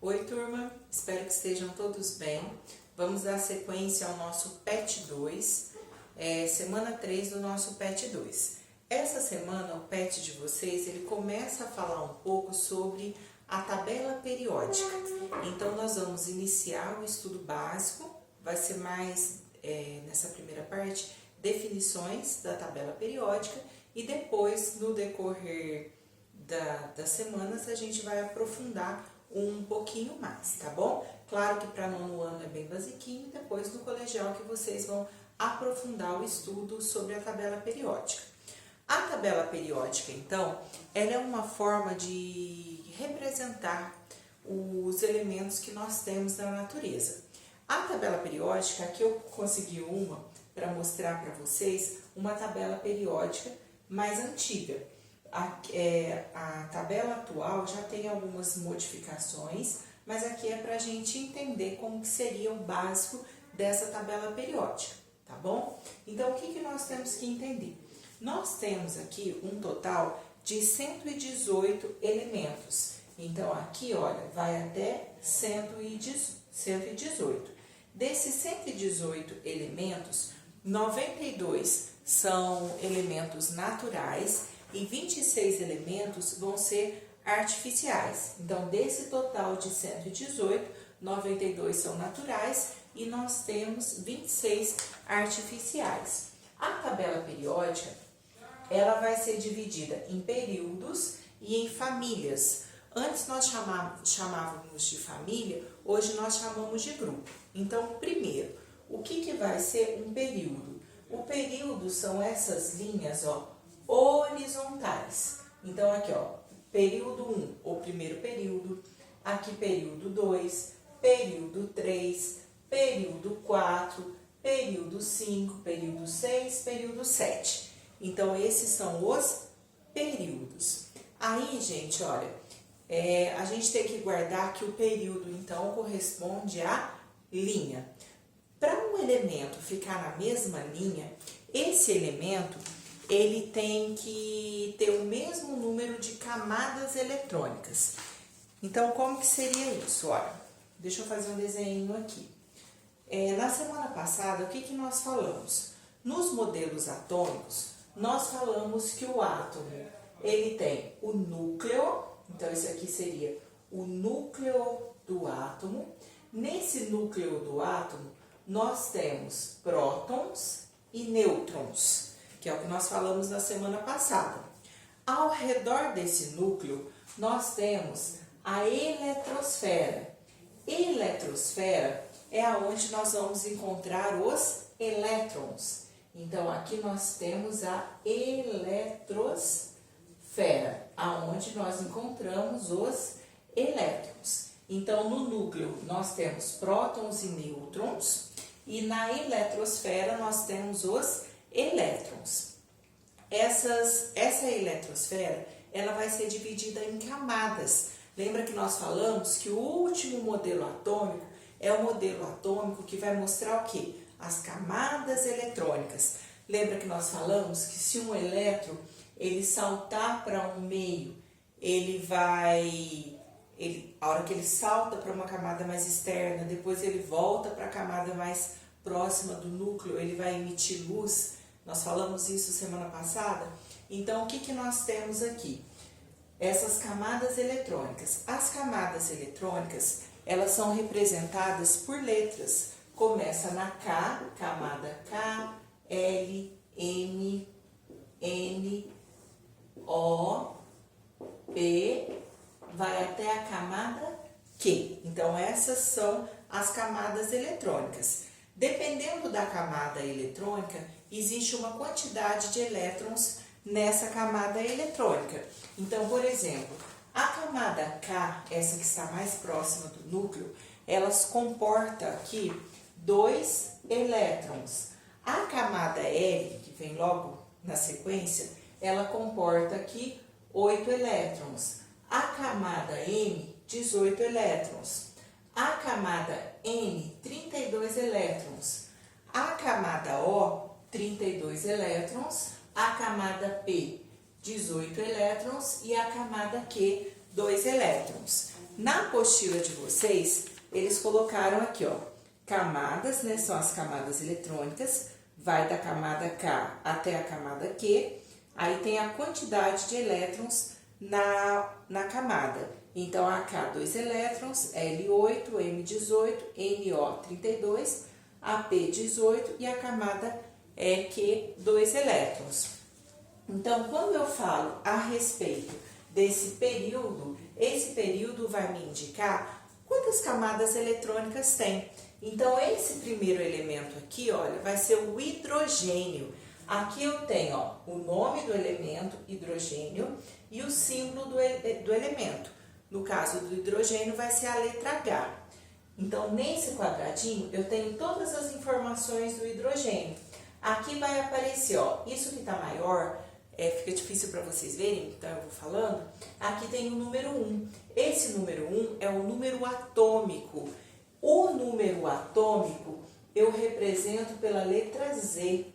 Oi, turma, espero que estejam todos bem. Vamos dar sequência ao nosso PET 2, semana 3 do nosso PET 2. Essa semana o PET de vocês, ele começa a falar um pouco sobre a tabela periódica. Então, nós vamos iniciar o estudo básico, vai ser mais, nessa primeira parte, definições da tabela periódica e depois, no decorrer das semanas, a gente vai aprofundar um pouquinho mais, tá bom? Claro que para nono ano é bem basiquinho, depois no colegial que vocês vão aprofundar o estudo sobre a tabela periódica. A tabela periódica, então, ela é uma forma de representar os elementos que nós temos na natureza. A tabela periódica, aqui eu consegui uma para mostrar para vocês, uma tabela periódica mais antiga. A tabela atual já tem algumas modificações, mas aqui é para a gente entender como que seria o básico dessa tabela periódica, tá bom? Então, o que nós temos que entender? Nós temos aqui um total de 118 elementos. Então, aqui, olha, vai até 118. Desses 118 elementos, 92 são elementos naturais e 26 elementos vão ser artificiais. Então, desse total de 118, 92 são naturais e nós temos 26 artificiais. A tabela periódica, ela vai ser dividida em períodos e em famílias. Antes nós chamávamos de família, hoje nós chamamos de grupo. Então, primeiro, o que vai ser um período? O período são essas linhas, ó, horizontais. Então, aqui, ó, período 1, o primeiro período, aqui período 2, período 3, período 4, período 5, período 6, período 7. Então, esses são os períodos. Aí, gente, olha, a gente tem que guardar que o período, então, corresponde à linha. Para um elemento ficar na mesma linha, esse elemento ele tem que ter o mesmo número de camadas eletrônicas. Então, como que seria isso? Olha, deixa eu fazer um desenho aqui. Na semana passada, o que nós falamos? Nos modelos atômicos, nós falamos que o átomo, ele tem o núcleo, então esse aqui seria o núcleo do átomo. Nesse núcleo do átomo, nós temos prótons e nêutrons, que é o que nós falamos na semana passada. Ao redor desse núcleo, nós temos a eletrosfera. Eletrosfera é aonde nós vamos encontrar os elétrons. Então, aqui nós temos a eletrosfera, aonde nós encontramos os elétrons. Então, no núcleo, nós temos prótons e nêutrons, e na eletrosfera nós temos os elétrons. Essa eletrosfera, ela vai ser dividida em camadas. Lembra que nós falamos que o último modelo atômico é o modelo atômico que vai mostrar o quê? As camadas eletrônicas. Lembra que nós falamos que se um elétron ele saltar para um meio, a hora que ele salta para uma camada mais externa, depois ele volta para a camada mais próxima do núcleo, ele vai emitir luz. Nós falamos isso semana passada. Então, o que nós temos aqui? Essas camadas eletrônicas. As camadas eletrônicas, elas são representadas por letras. Começa na K, camada K, L, M, N, O, P, vai até a camada Q. Então, essas são as camadas eletrônicas. Dependendo da camada eletrônica, existe uma quantidade de elétrons nessa camada eletrônica. Então, por exemplo, a camada K, essa que está mais próxima do núcleo, elas comporta aqui 2 elétrons. A camada L, que vem logo na sequência, ela comporta aqui 8 elétrons. A camada M, 18 elétrons. A camada N, 32 elétrons. A camada O, 32 elétrons. A camada P, 18 elétrons. E a camada Q, 2 elétrons. Na apostila de vocês, eles colocaram aqui, ó, camadas, né? São as camadas eletrônicas, vai da camada K até a camada Q, aí tem a quantidade de elétrons na camada. Então, a K 2 elétrons, L8, M18, NO 32, AP 18 e a camada Q 2 elétrons. Então, quando eu falo a respeito desse período, esse período vai me indicar quantas camadas eletrônicas tem. Então, esse primeiro elemento aqui, olha, vai ser o hidrogênio. Aqui eu tenho, ó, o nome do elemento, hidrogênio, e o símbolo do elemento. No caso do hidrogênio, vai ser a letra H. Então, nesse quadradinho, eu tenho todas as informações do hidrogênio. Aqui vai aparecer, ó, isso que está maior, fica difícil para vocês verem, então eu vou falando. Aqui tem o número 1. Esse número 1 é o número atômico. O número atômico eu represento pela letra Z.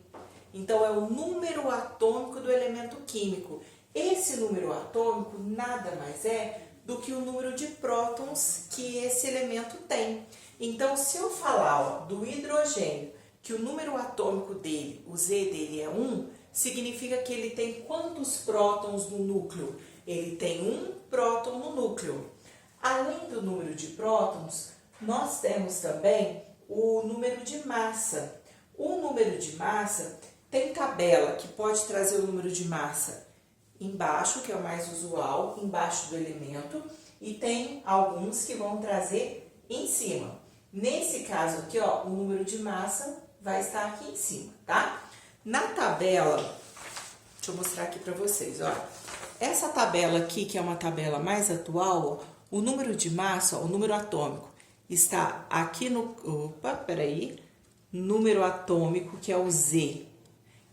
Então, é o número atômico do elemento químico. Esse número atômico nada mais é do que o número de prótons que esse elemento tem. Então, se eu falar, ó, do hidrogênio, que o número atômico dele, o Z dele é 1, significa que ele tem quantos prótons no núcleo? Ele tem 1 próton no núcleo. Além do número de prótons, nós temos também o número de massa. O número de massa tem tabela que pode trazer o número de massa embaixo, que é o mais usual, embaixo do elemento, e tem alguns que vão trazer em cima. Nesse caso aqui, ó, o número de massa vai estar aqui em cima, tá? Na tabela, deixa eu mostrar aqui para vocês, ó. Essa tabela aqui, que é uma tabela mais atual, ó, o número de massa, ó, o número atômico, está aqui no... Opa, peraí. Número atômico, que é o Z,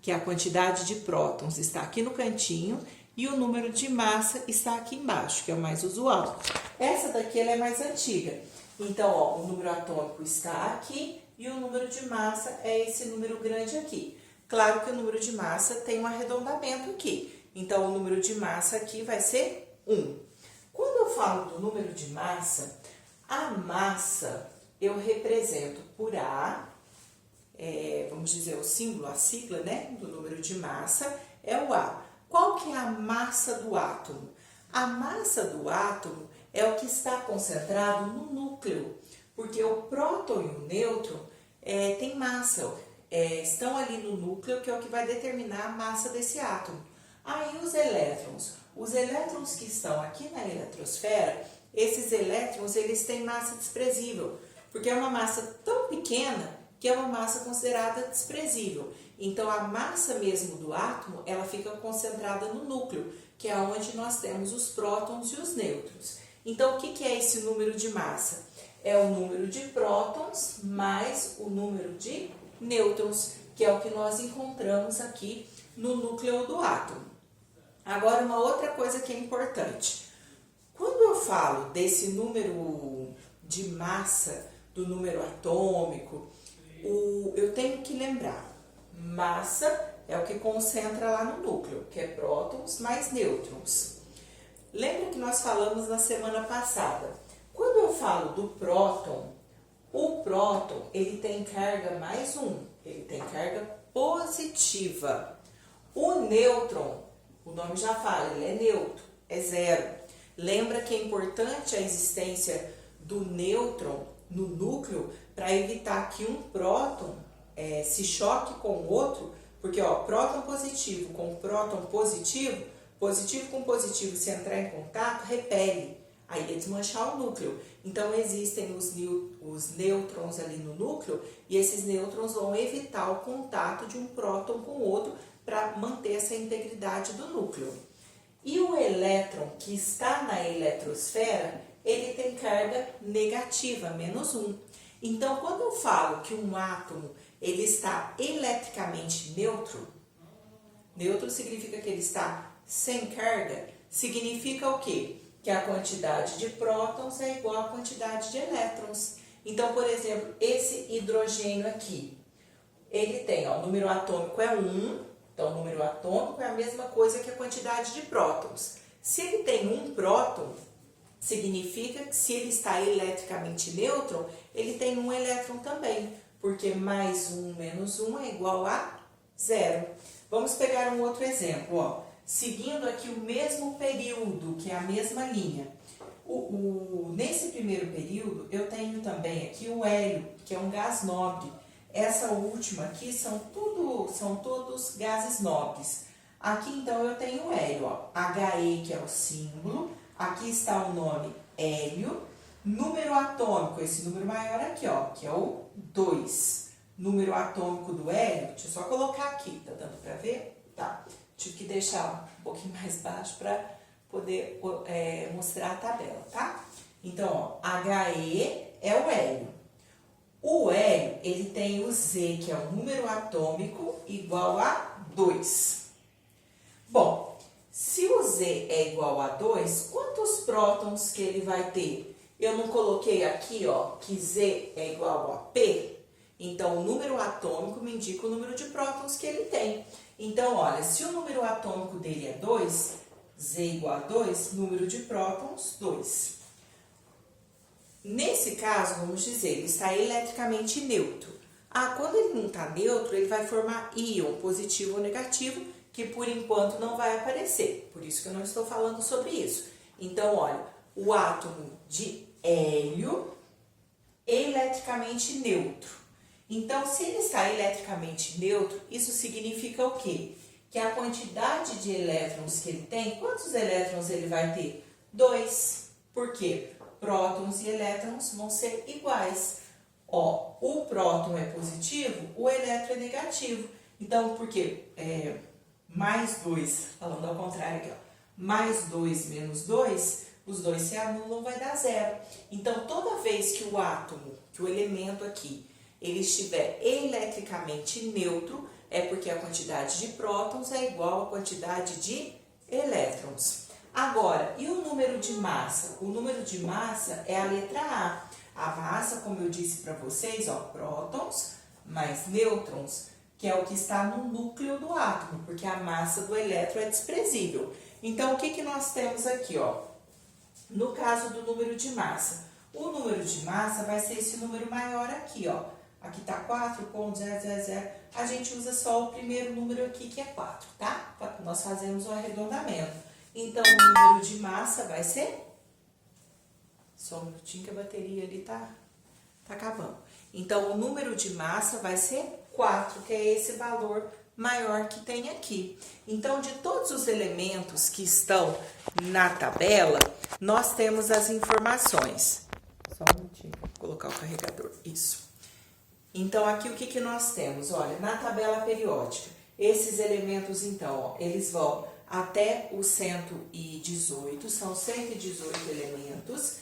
que é a quantidade de prótons, está aqui no cantinho, e o número de massa está aqui embaixo, que é o mais usual. Essa daqui ela é mais antiga. Então, ó, o número atômico está aqui e o número de massa é esse número grande aqui. Claro que o número de massa tem um arredondamento aqui. Então, o número de massa aqui vai ser 1. Quando eu falo do número de massa, a massa eu represento por A, vamos dizer o símbolo, a sigla, né, do número de massa é o A. Qual que é a massa do átomo? A massa do átomo é o que está concentrado no núcleo, porque o próton e o nêutron têm massa, estão ali no núcleo, que é o que vai determinar a massa desse átomo. Aí os elétrons que estão aqui na eletrosfera, esses elétrons eles têm massa desprezível, porque é uma massa tão pequena que é uma massa considerada desprezível. Então, a massa mesmo do átomo, ela fica concentrada no núcleo, que é onde nós temos os prótons e os nêutrons. Então, o que é esse número de massa? É o número de prótons mais o número de nêutrons, que é o que nós encontramos aqui no núcleo do átomo. Agora, uma outra coisa que é importante. Quando eu falo desse número de massa, do número atômico, eu tenho que lembrar, massa é o que concentra lá no núcleo, que é prótons mais nêutrons. Lembra que nós falamos na semana passada? Quando eu falo do próton, o próton ele tem carga mais 1, ele tem carga positiva. O nêutron, o nome já fala, ele é neutro, é 0. Lembra que é importante a existência do nêutron no núcleo para evitar que um próton se choque com o outro, porque ó, próton positivo com próton positivo, positivo com positivo, se entrar em contato, repele, aí ia desmanchar o núcleo. Então existem os nêutrons ali no núcleo e esses nêutrons vão evitar o contato de um próton com o outro para manter essa integridade do núcleo. E o elétron que está na eletrosfera, ele tem carga negativa, menos 1. Então, quando eu falo que um átomo ele está eletricamente neutro, neutro significa que ele está sem carga, significa o quê? Que a quantidade de prótons é igual à quantidade de elétrons. Então, por exemplo, esse hidrogênio aqui, ele tem, ó, o número atômico é 1, então o número atômico é a mesma coisa que a quantidade de prótons. Se ele tem um próton, significa que se ele está eletricamente neutro, ele tem um elétron também, porque mais 1 menos 1 é igual a 0. Vamos pegar um outro exemplo, ó. Seguindo aqui o mesmo período, que é a mesma linha. Nesse primeiro período, eu tenho também aqui o hélio, que é um gás nobre. Essa última aqui são todos gases nobres. Aqui, então, eu tenho o hélio, ó, He, que é o símbolo. Aqui está o nome hélio. Número atômico, esse número maior aqui, ó, que é o 2. Número atômico do hélio, deixa eu só colocar aqui, tá dando para ver? Tá. Tive que deixar um pouquinho mais baixo para poder mostrar a tabela, tá? Então, ó, He é o hélio. O hélio, ele tem o Z, que é o número atômico, igual a 2. Bom, se o Z é igual a 2, quantos prótons que ele vai ter? Eu não coloquei aqui, ó, que Z é igual a P? Então, o número atômico me indica o número de prótons que ele tem. Então, olha, se o número atômico dele é 2, Z igual a 2, número de prótons, 2. Nesse caso, vamos dizer, ele está eletricamente neutro. Quando ele não está neutro, ele vai formar íon, positivo ou negativo, que por enquanto não vai aparecer. Por isso que eu não estou falando sobre isso. Então, olha, o átomo de hélio eletricamente neutro. Então, se ele está eletricamente neutro, isso significa o quê? Que a quantidade de elétrons que ele tem, quantos elétrons ele vai ter? 2. Por quê? Prótons e elétrons vão ser iguais. Ó, o próton é positivo, o elétron é negativo. Então, por quê? Mais 2, falando ao contrário aqui, ó. Mais 2 menos 2, os dois se anulam, vai dar 0. Então, toda vez que o átomo, que o elemento aqui, ele estiver eletricamente neutro, é porque a quantidade de prótons é igual à quantidade de elétrons. Agora, e o número de massa? O número de massa é a letra A. A massa, como eu disse para vocês, ó, prótons mais nêutrons, que é o que está no núcleo do átomo, porque a massa do elétron é desprezível. Então, o que nós temos aqui, ó? No caso do número de massa, o número de massa vai ser esse número maior aqui, ó. Aqui está 4,000. A gente usa só o primeiro número aqui, que é 4, tá? Nós fazemos o arredondamento. Então, o número de massa vai ser... Só um minutinho que a bateria ali tá acabando. Então, o número de massa vai ser 4, que é esse valor maior que tem aqui. Então, de todos os elementos que estão na tabela, nós temos as informações. Só um minutinho, vou colocar o carregador. Isso. Então, aqui o que nós temos? Olha, na tabela periódica, esses elementos, então, ó, eles vão até o 118, são 118 elementos.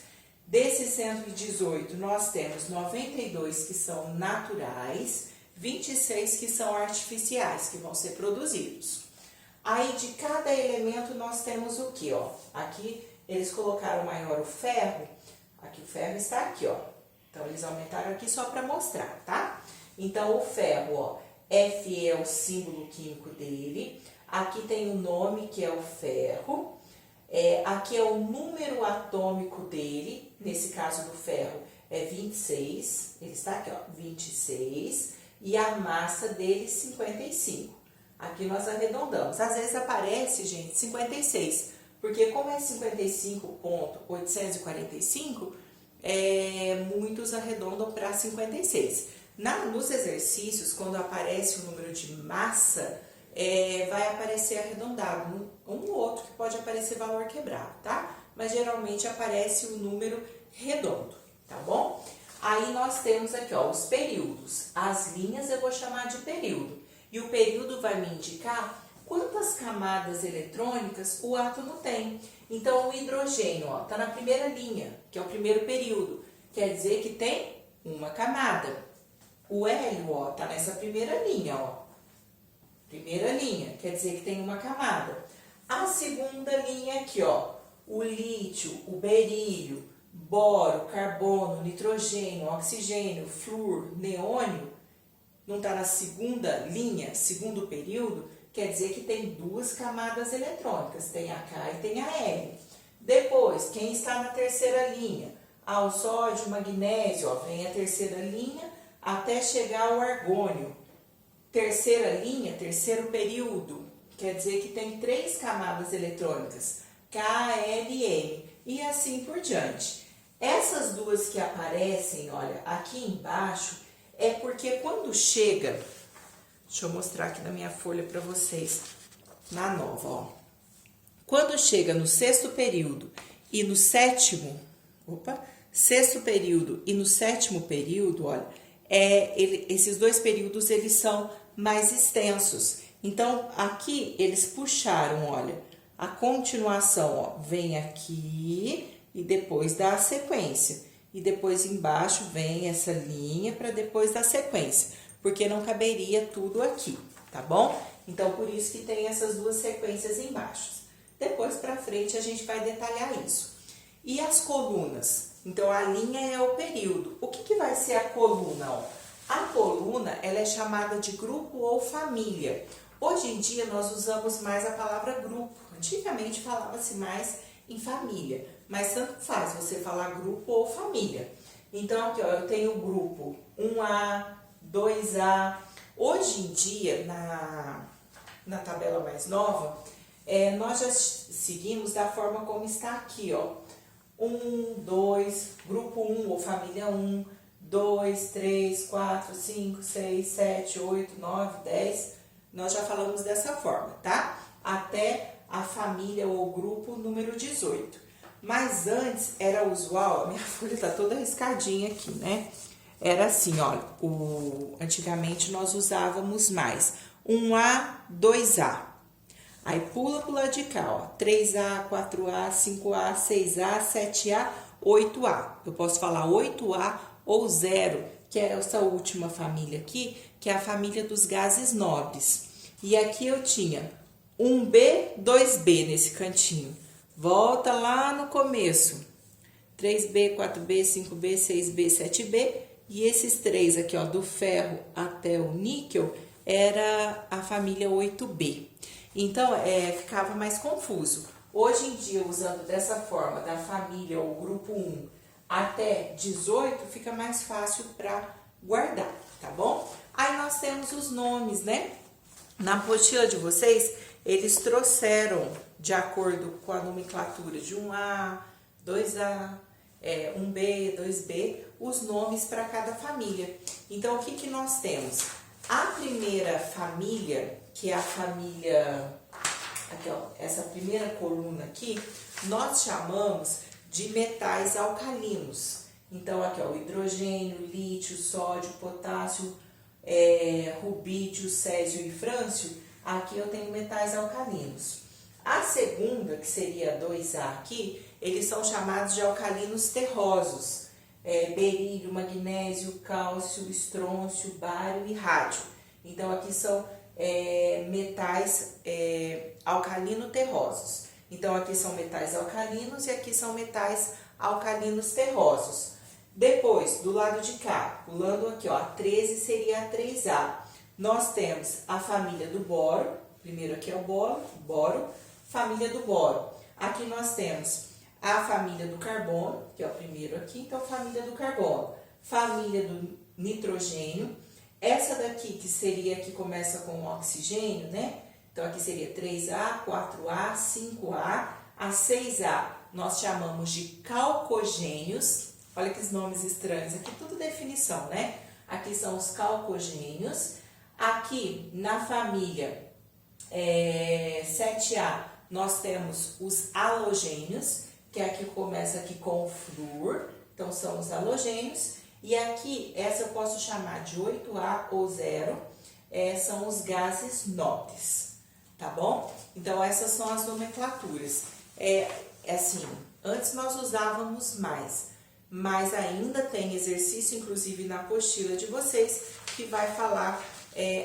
Desses 118, nós temos 92 que são naturais, 26 que são artificiais, que vão ser produzidos. Aí, de cada elemento, nós temos o que, ó? Aqui, eles colocaram maior o ferro. Aqui, o ferro está aqui, ó. Então, eles aumentaram aqui só para mostrar, tá? Então, o ferro, ó, Fe é o símbolo químico dele. Aqui tem o nome, que é o ferro. Aqui é o número atômico dele. Nesse caso do ferro, é 26. Ele está aqui, ó, 26. E a massa dele, 55. Aqui nós arredondamos. Às vezes aparece, gente, 56. Porque como é 55,845... muitos arredondam para 56. Nos exercícios, quando aparece o número de massa, vai aparecer arredondado. Um ou outro que pode aparecer valor quebrado, tá? Mas geralmente aparece o número redondo, tá bom? Aí nós temos aqui, ó, os períodos. As linhas eu vou chamar de período. E o período vai me indicar quantas camadas eletrônicas o átomo tem. Então, o hidrogênio, ó, tá na primeira linha, que é o primeiro período. Quer dizer que tem uma camada. O hélio, ó, tá nessa primeira linha, ó. Primeira linha, quer dizer que tem uma camada. A segunda linha aqui, ó, o lítio, o berílio, boro, carbono, nitrogênio, oxigênio, flúor, neônio, não tá na segunda linha, segundo período, quer dizer que tem duas camadas eletrônicas, tem a K e tem a L. Depois, quem está na terceira linha? O sódio, o magnésio, ó, vem a terceira linha até chegar ao argônio. Terceira linha, terceiro período, quer dizer que tem 3 camadas eletrônicas, K, L, M, e assim por diante. Essas duas que aparecem, olha, aqui embaixo, é porque quando chega, deixa eu mostrar aqui na minha folha para vocês, na nova, ó. Quando chega no sexto período e no sétimo, sexto período e no sétimo período, olha, esses 2 períodos eles são mais extensos. Então, aqui eles puxaram, olha, a continuação, ó, vem aqui e depois dá a sequência. E depois embaixo vem essa linha para depois da sequência, porque não caberia tudo aqui, tá bom? Então, por isso que tem essas 2 sequências embaixo. Depois para frente a gente vai detalhar isso. E as colunas? Então, a linha é o período. O que vai ser a coluna, ó? A coluna, ela é chamada de grupo ou família. Hoje em dia, nós usamos mais a palavra grupo. Antigamente, falava-se mais em família. Mas tanto faz você falar grupo ou família. Então, aqui, ó, eu tenho o grupo 1A, 2A. Hoje em dia, na tabela mais nova, nós já seguimos da forma como está aqui, ó. 1, 2, grupo 1 ou família 1, 2, 3, 4, 5, 6, 7, 8, 9, 10. Nós já falamos dessa forma, tá? Até a família ou grupo número 18. Mas antes era usual, a minha folha tá toda riscadinha aqui, né? Era assim, olha, antigamente nós usávamos mais 1A, 2A. Aí pula pro lado de cá, ó, 3A, 4A, 5A, 6A, 7A, 8A. Eu posso falar 8A ou 0, que é essa última família aqui, que é a família dos gases nobres. E aqui eu tinha 1B, 2B nesse cantinho. Volta lá no começo. 3B, 4B, 5B, 6B, 7B. E esses 3 aqui, ó, do ferro até o níquel, era a família 8B. Então, ficava mais confuso. Hoje em dia, usando dessa forma, da família ou grupo 1 até 18, fica mais fácil para guardar, tá bom? Aí nós temos os nomes, né? Na apostila de vocês, eles trouxeram, de acordo com a nomenclatura de 1A, 2A, 1B, 2B, os nomes para cada família. Então, o que nós temos? A primeira família, que é a família, aqui, ó, essa primeira coluna aqui, nós chamamos de metais alcalinos. Então, aqui, ó, o hidrogênio, lítio, sódio, potássio, rubídio, césio e frâncio, aqui eu tenho metais alcalinos. A segunda, que seria 2A aqui, eles são chamados de alcalinos terrosos. Berílio, magnésio, cálcio, estrôncio, bário e rádio. Então, aqui são metais alcalino-terrosos. Então, aqui são metais alcalinos e aqui são metais alcalinos terrosos. Depois, do lado de cá, pulando aqui, ó, a 13 seria a 3A. Nós temos a família do boro, primeiro aqui é o boro, família do boro. Aqui nós temos a família do carbono, que é o primeiro aqui, então família do carbono. Família do nitrogênio, essa daqui que seria que começa com o oxigênio, né? Então aqui seria 3A, 4A, 5A, a 6A nós chamamos de calcogênios. Olha que nomes estranhos, aqui tudo definição, né? Aqui são os calcogênios. Aqui na família 7A nós temos os halogênios, que aqui começa aqui com o flúor, então são os halogênios. E aqui, essa eu posso chamar de 8A ou 0, são os gases nobres, tá bom? Então, essas são as nomenclaturas. Assim, antes nós usávamos mais, mas ainda tem exercício, inclusive na apostila de vocês, que vai falar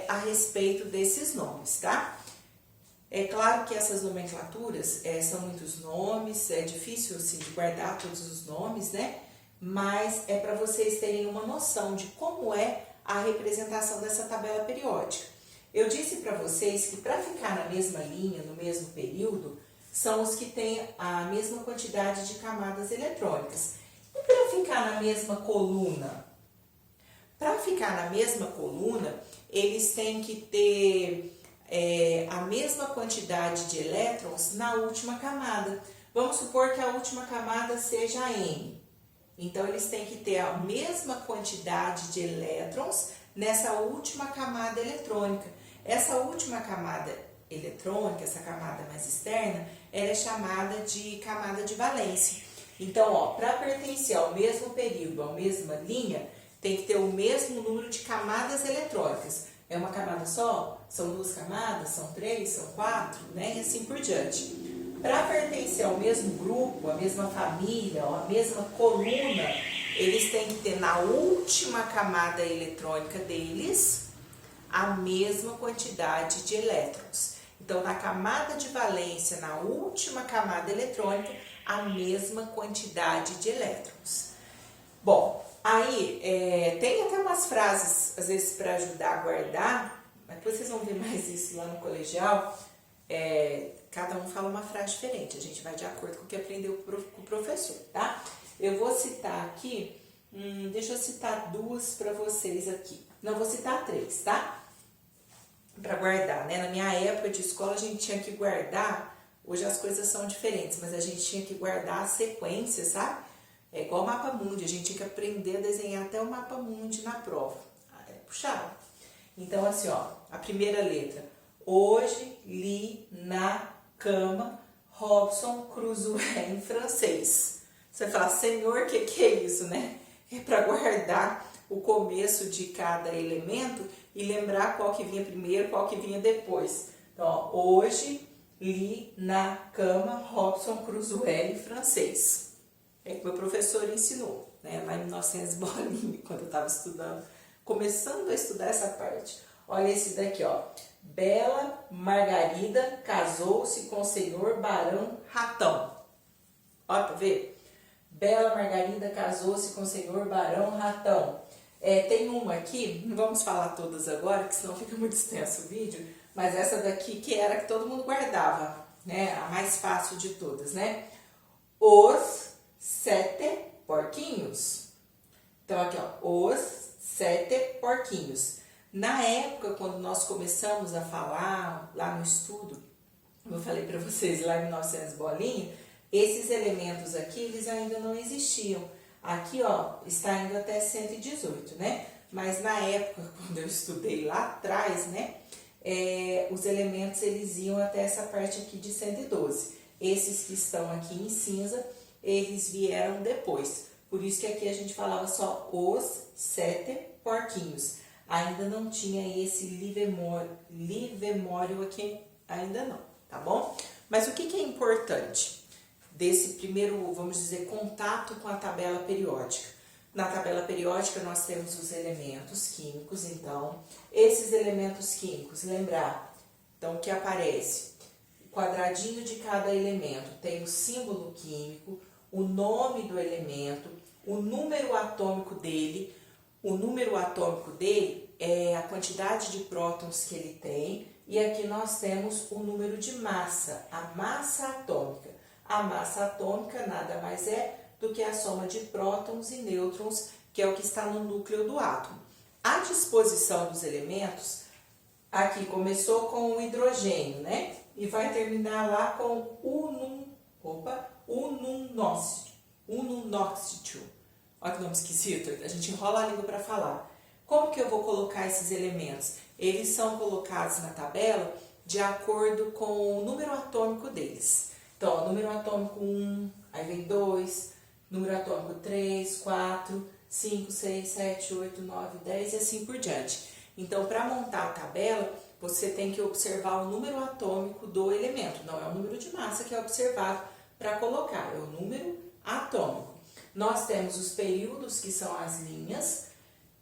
a respeito desses nomes, tá? É claro que essas nomenclaturas são muitos nomes, é difícil assim, de guardar todos os nomes, né? Mas é para vocês terem uma noção de como é a representação dessa tabela periódica. Eu disse para vocês que para ficar na mesma linha, no mesmo período, são os que têm a mesma quantidade de camadas eletrônicas. E para ficar na mesma coluna? Para ficar na mesma coluna, eles têm que ter a mesma quantidade de elétrons na última camada. Vamos supor que a última camada seja a M. Então, eles têm que ter a mesma quantidade de elétrons nessa última camada eletrônica. Essa última camada eletrônica, essa camada mais externa, ela é chamada de camada de valência. Então, para pertencer ao mesmo período, à mesma linha, tem que ter o mesmo número de camadas eletrônicas. É uma camada só? São duas camadas? São três? São quatro? Né? E assim por diante. Para pertencer ao mesmo grupo, à mesma família, ou à mesma coluna, eles têm que ter na última camada eletrônica deles a mesma quantidade de elétrons. Então, na camada de valência, na última camada eletrônica, a mesma quantidade de elétrons. Bom, aí tem até umas frases, às vezes, para ajudar a guardar, mas depois vocês vão ver mais isso lá no colegial. Cada um fala uma frase diferente, a gente vai de acordo com o que aprendeu com o professor, tá? Eu vou citar aqui, deixa eu citar duas para vocês aqui. Não, vou citar três, tá? Para guardar, né? Na minha época de escola a gente tinha que guardar, hoje as coisas são diferentes, mas a gente tinha que guardar a sequência, sabe? É igual o mapa mundi, a gente tinha que aprender a desenhar até o mapa mundi na prova. É puxado. Então, assim, ó, a primeira letra. Hoje li na cama Robson Crusoe em francês. Você fala, Senhor, o que é isso, né? É para guardar o começo de cada elemento e lembrar qual que vinha primeiro, qual que vinha depois. Então, ó, hoje li na cama Robson Crusoe em francês. É que meu professor ensinou, né? Lá em 1900 bolinha, quando eu estava estudando, começando a estudar essa parte. Olha esse daqui, ó. Bela Margarida casou-se com o senhor Barão Ratão. Ó, pra ver? Bela Margarida casou-se com o senhor Barão Ratão. Tem uma aqui, não vamos falar todas agora, que senão fica muito extenso o vídeo, mas essa daqui que era que todo mundo guardava, né? A mais fácil de todas, né? Os 7 porquinhos. Então, aqui, ó, os 7 porquinhos. Na época, quando nós começamos a falar lá no estudo, como eu falei para vocês lá em 1900 bolinha, esses elementos aqui, eles ainda não existiam. Aqui, ó, está indo até 118, né? Mas na época, quando eu estudei lá atrás, né? Os elementos, eles iam até essa parte aqui de 112. Esses que estão aqui em cinza, eles vieram depois. Por isso que aqui a gente falava só os 7 porquinhos. Ainda não tinha esse livemório aqui, ainda não, tá bom? Mas o que é importante desse primeiro, vamos dizer, contato com a tabela periódica? Na tabela periódica nós temos os elementos químicos, então, esses elementos químicos, lembrar, então, que aparece o quadradinho de cada elemento, tem o símbolo químico, o nome do elemento, o número atômico dele. O número atômico dele é a quantidade de prótons que ele tem, e aqui nós temos o número de massa, a massa atômica. A massa atômica nada mais é do que a soma de prótons e nêutrons, que é o que está no núcleo do átomo. A disposição dos elementos, aqui começou com o hidrogênio, né? E vai terminar lá com ununóxideo. Olha que nome esquisito, a gente enrola a língua para falar. Como que eu vou colocar esses elementos? Eles são colocados na tabela de acordo com o número atômico deles. Então, ó, número atômico 1, aí vem 2, número atômico 3, 4, 5, 6, 7, 8, 9, 10 e assim por diante. Então, para montar a tabela, você tem que observar o número atômico do elemento. Não é o número de massa que é observado para colocar, é o número atômico. Nós temos os períodos, que são as linhas.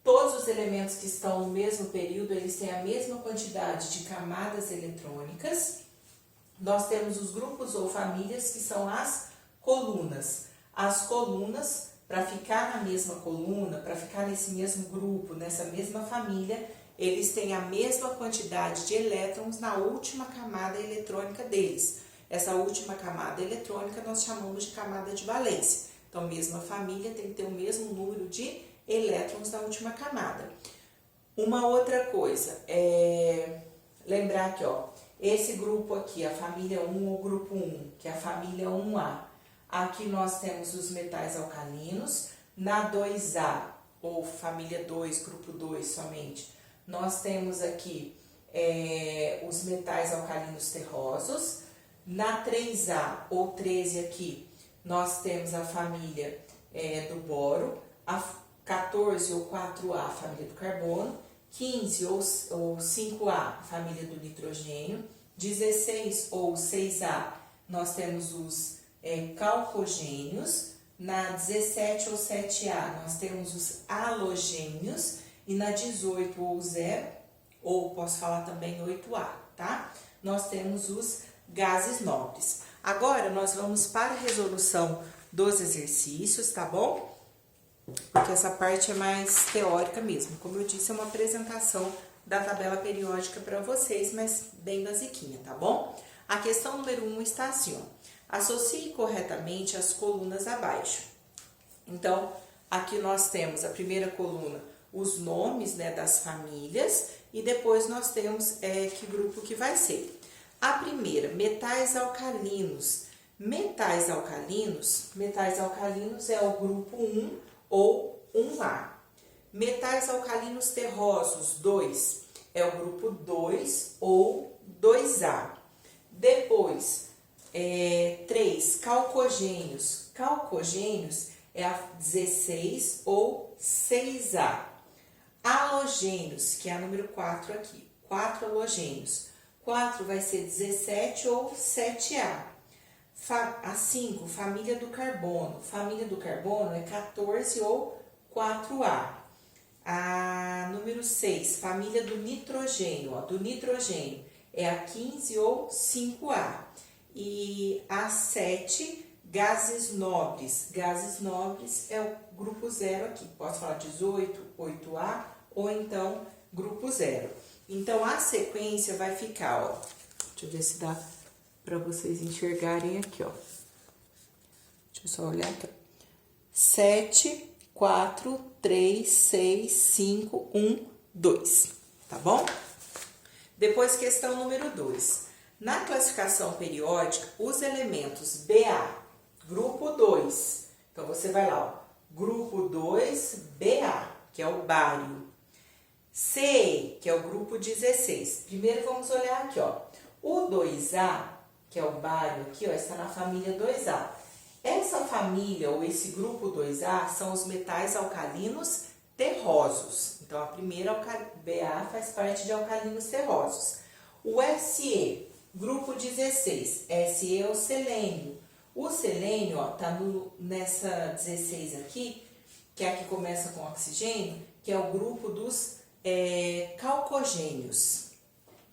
Todos os elementos que estão no mesmo período, eles têm a mesma quantidade de camadas eletrônicas. Nós temos os grupos ou famílias, que são as colunas. As colunas, para ficar na mesma coluna, para ficar nesse mesmo grupo, nessa mesma família, eles têm a mesma quantidade de elétrons na última camada eletrônica deles. Essa última camada eletrônica nós chamamos de camada de valência. Então, mesma família tem que ter o mesmo número de elétrons na última camada. Uma outra coisa, lembrar aqui, ó, esse grupo aqui, a família 1 ou grupo 1, que é a família 1A. Aqui nós temos os metais alcalinos. Na 2A, ou família 2, grupo 2 somente, nós temos aqui os metais alcalinos terrosos. Na 3A, ou 13 aqui, nós temos a família do boro. A 14 ou 4A, a família do carbono. 15 ou 5A, a família do nitrogênio. 16 ou 6A, nós temos os calcogênios. Na 17 ou 7A, nós temos os halogênios. E na 18 ou 0, ou posso falar também 8A, tá? Nós temos os gases nobres. Agora, nós vamos para a resolução dos exercícios, tá bom? Porque essa parte é mais teórica mesmo. Como eu disse, é uma apresentação da tabela periódica para vocês, mas bem basiquinha, tá bom? A questão número 1 está assim, ó. Associe corretamente as colunas abaixo. Então, aqui nós temos a primeira coluna, os nomes, né, das famílias, e depois nós temos que grupo que vai ser. A primeira, metais alcalinos. Metais alcalinos é o grupo 1 ou 1A. Metais alcalinos terrosos, 2, é o grupo 2 ou 2A. Depois, 3, calcogênios. Calcogênios é a 16 ou 6A. Halogênios, que é a número 4 aqui. 4 halogênios. 4 vai ser 17 ou 7A. A 5, família do carbono. Família do carbono é 14 ou 4A. A número 6, família do nitrogênio. Ó, do nitrogênio é a 15 ou 5A. E a 7, gases nobres. Gases nobres é o grupo 0 aqui. Posso falar 18, 8A ou então grupo 0. Então, a sequência vai ficar, ó. Deixa eu ver se dá para vocês enxergarem aqui, ó. Deixa eu só olhar aqui. 7, 4, 3, 6, 5, 1, 2. Tá bom? Depois, questão número 2. Na classificação periódica, os elementos BA, grupo 2. Então, você vai lá, ó. Grupo 2, BA, que é o bário. CE, que é o grupo 16. Primeiro, vamos olhar aqui, ó. O 2A, que é o bário aqui, ó, está na família 2A. Essa família, ou esse grupo 2A, são os metais alcalinos terrosos. Então, a primeira BA faz parte de alcalinos terrosos. O SE, grupo 16. SE é o selênio. O selênio, ó, tá nessa 16 aqui, que é a que começa com oxigênio, que é o grupo dos calcogênios.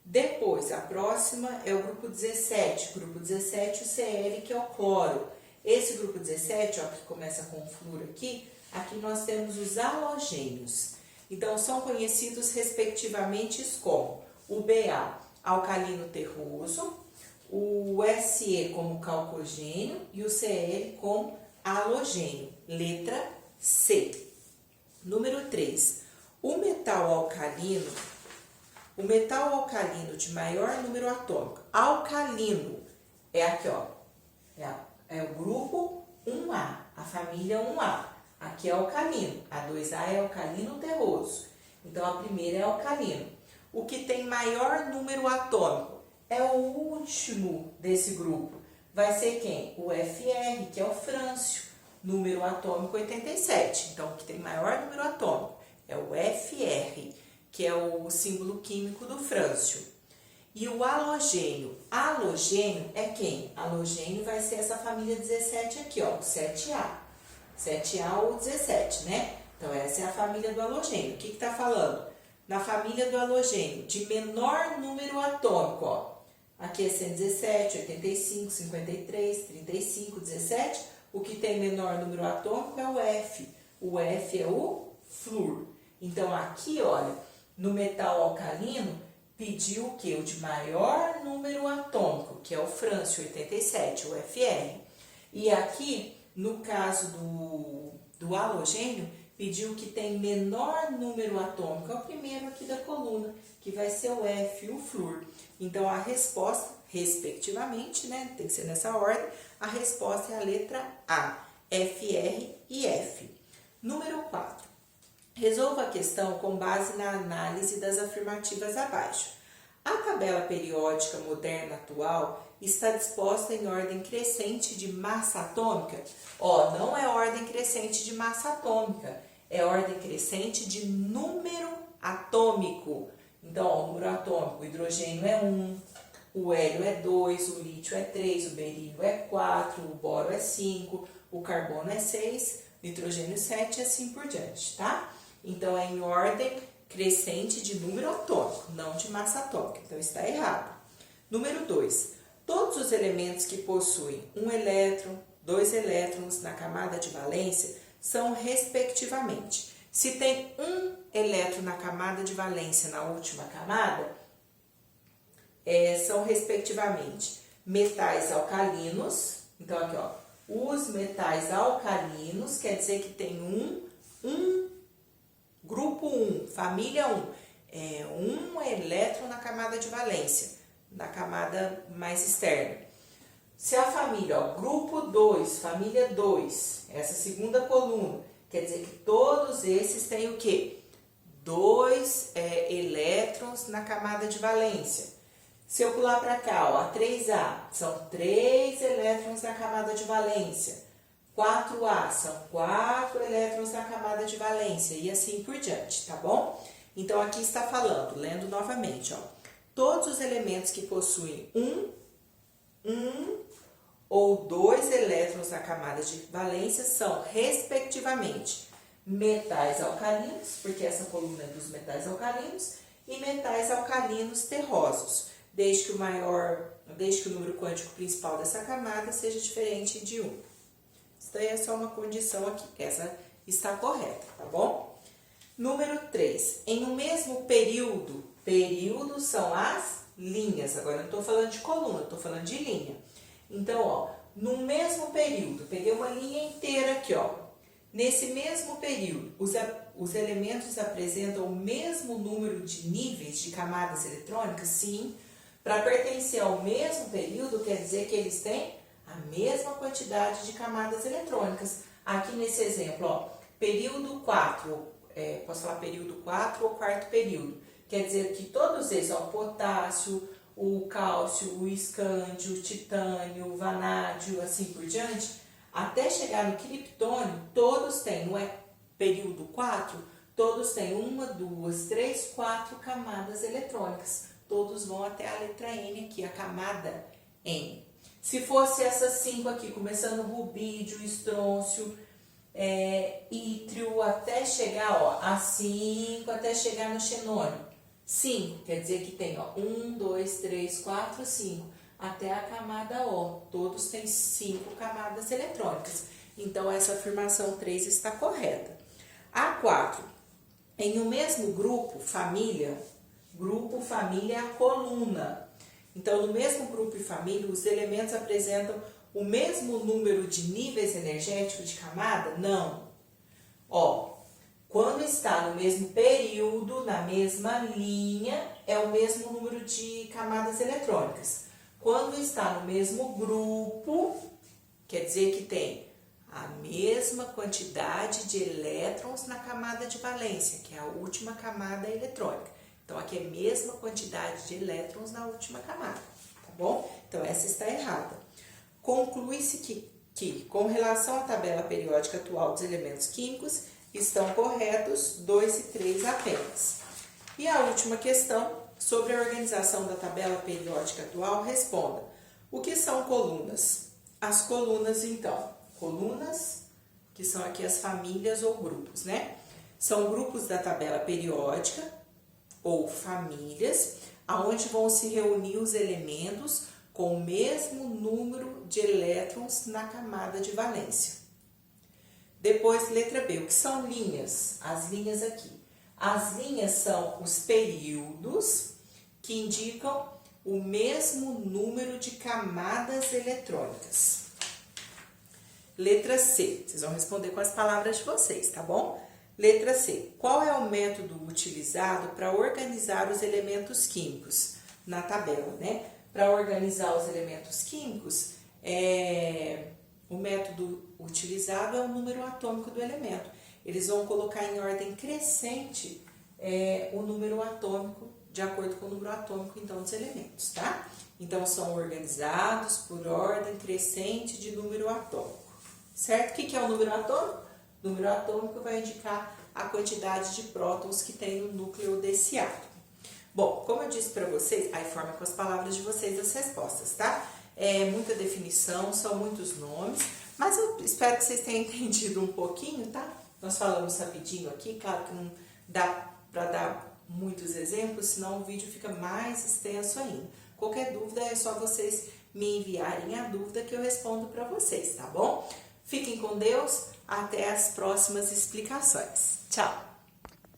Depois, a próxima é o grupo 17. Grupo 17, o Cl, que é o cloro. Esse grupo 17, ó, que começa com o flúor aqui nós temos os halogênios. Então, são conhecidos respectivamente como o Ba, alcalino terroso, o Se como calcogênio e o Cl como halogênio. Letra C. Número 3. O metal alcalino de maior número atômico. Alcalino é aqui, ó. É o grupo 1A, a família 1A. Aqui é alcalino. A 2A é alcalino terroso. Então, a primeira é alcalino. O que tem maior número atômico é o último desse grupo. Vai ser quem? O Fr, que é o frâncio. Número atômico 87. Então, o que tem maior número atômico é o Fr, que é o símbolo químico do frâncio. E o halogênio. Halogênio é quem? Halogênio vai ser essa família 17 aqui, ó, 7A. 7A ou 17, né? Então, essa é a família do halogênio. O que está falando? Na família do halogênio, de menor número atômico, ó. Aqui é 117, 85, 53, 35, 17. O que tem menor número atômico é o F. O F é o flúor. Então, aqui, olha, no metal alcalino, pediu o quê? O de maior número atômico, que é o frâncio 87, o FR. E aqui, no caso do halogênio, pediu que tem menor número atômico, é o primeiro aqui da coluna, que vai ser o F, o flúor. Então, a resposta, respectivamente, né, tem que ser nessa ordem, a resposta é a letra A, FR e F. Número 4. Resolva a questão com base na análise das afirmativas abaixo. A tabela periódica moderna atual está disposta em ordem crescente de massa atômica? Não é ordem crescente de massa atômica, é ordem crescente de número atômico. Então, o número atômico, o hidrogênio é 1, o hélio é 2, o lítio é 3, o berílio é 4, o boro é 5, o carbono é 6, o nitrogênio 7 e assim por diante, tá? Então, é em ordem crescente de número atômico, não de massa atômica. Então, está errado. Número 2. Todos os elementos que possuem um elétron, 2 elétrons na camada de valência são, respectivamente, se tem um elétron na camada de valência na última camada, são, respectivamente, metais alcalinos. Então, aqui, ó, os metais alcalinos quer dizer que tem grupo 1, família 1, um elétron na camada de valência, na camada mais externa. Se a família, grupo 2, família 2, essa segunda coluna, quer dizer que todos esses têm o quê? 2 elétrons na camada de valência. Se eu pular para cá, a 3A, são 3 elétrons na camada de valência. 4A, são 4 elétrons na camada de valência e assim por diante, tá bom? Então, aqui está falando, lendo novamente, todos os elementos que possuem um ou 2 elétrons na camada de valência são, respectivamente, metais alcalinos, porque essa coluna é dos metais alcalinos, e metais alcalinos terrosos, desde que o número quântico principal dessa camada seja diferente de 1. Isso daí é só uma condição aqui, essa está correta, tá bom? Número 3. Em um mesmo período são as linhas. Agora, eu não estou falando de coluna, estou falando de linha. Então, no mesmo período, peguei uma linha inteira aqui, Nesse mesmo período, os elementos apresentam o mesmo número de níveis de camadas eletrônicas? Sim. Para pertencer ao mesmo período, quer dizer que eles têm a mesma quantidade de camadas eletrônicas. Aqui nesse exemplo, período 4, posso falar período 4 ou quarto período. Quer dizer que todos eles, o potássio, o cálcio, o escândio, o titânio, o vanádio, assim por diante, até chegar no criptônio, todos têm, não é período 4, todos têm 1, 2, 3, 4 camadas eletrônicas. Todos vão até a letra N aqui, a camada N. Se fosse essas 5 aqui, começando rubídio, estrôncio, ítrio, até chegar a 5, até chegar no xenônio. 5, quer dizer que tem 1, 2, 3, 4, 5, até a camada O. Todos têm 5 camadas eletrônicas. Então, essa afirmação 3 está correta. A 4, em um mesmo grupo, família é a coluna. Então, no mesmo grupo e família, os elementos apresentam o mesmo número de níveis energéticos de camada? Não. Quando está no mesmo período, na mesma linha, é o mesmo número de camadas eletrônicas. Quando está no mesmo grupo, quer dizer que tem a mesma quantidade de elétrons na camada de valência, que é a última camada eletrônica. Então, aqui é a mesma quantidade de elétrons na última camada, tá bom? Então, essa está errada. Conclui-se que, com relação à tabela periódica atual dos elementos químicos, estão corretos 2 e 3 apenas. E a última questão, sobre a organização da tabela periódica atual, responda. O que são colunas? As colunas, então, colunas, que são aqui as famílias ou grupos, né? São grupos da tabela periódica, ou famílias, aonde vão se reunir os elementos com o mesmo número de elétrons na camada de valência. Depois, letra B, o que são linhas? As linhas aqui. As linhas são os períodos que indicam o mesmo número de camadas eletrônicas. Letra C, vocês vão responder com as palavras de vocês, tá bom? Letra C, qual é o método utilizado para organizar os elementos químicos? Na tabela, né? Para organizar os elementos químicos, o método utilizado é o número atômico do elemento. Eles vão colocar em ordem crescente o número atômico, de acordo com o número atômico, então, dos elementos, tá? Então, são organizados por ordem crescente de número atômico. Certo? O que é o número atômico? O número atômico vai indicar a quantidade de prótons que tem no núcleo desse átomo. Bom, como eu disse para vocês, aí forma com as palavras de vocês as respostas, tá? É muita definição, são muitos nomes, mas eu espero que vocês tenham entendido um pouquinho, tá? Nós falamos rapidinho aqui, claro que não dá para dar muitos exemplos, senão o vídeo fica mais extenso ainda. Qualquer dúvida é só vocês me enviarem a dúvida que eu respondo para vocês, tá bom? Fiquem com Deus, até as próximas explicações. Tchau!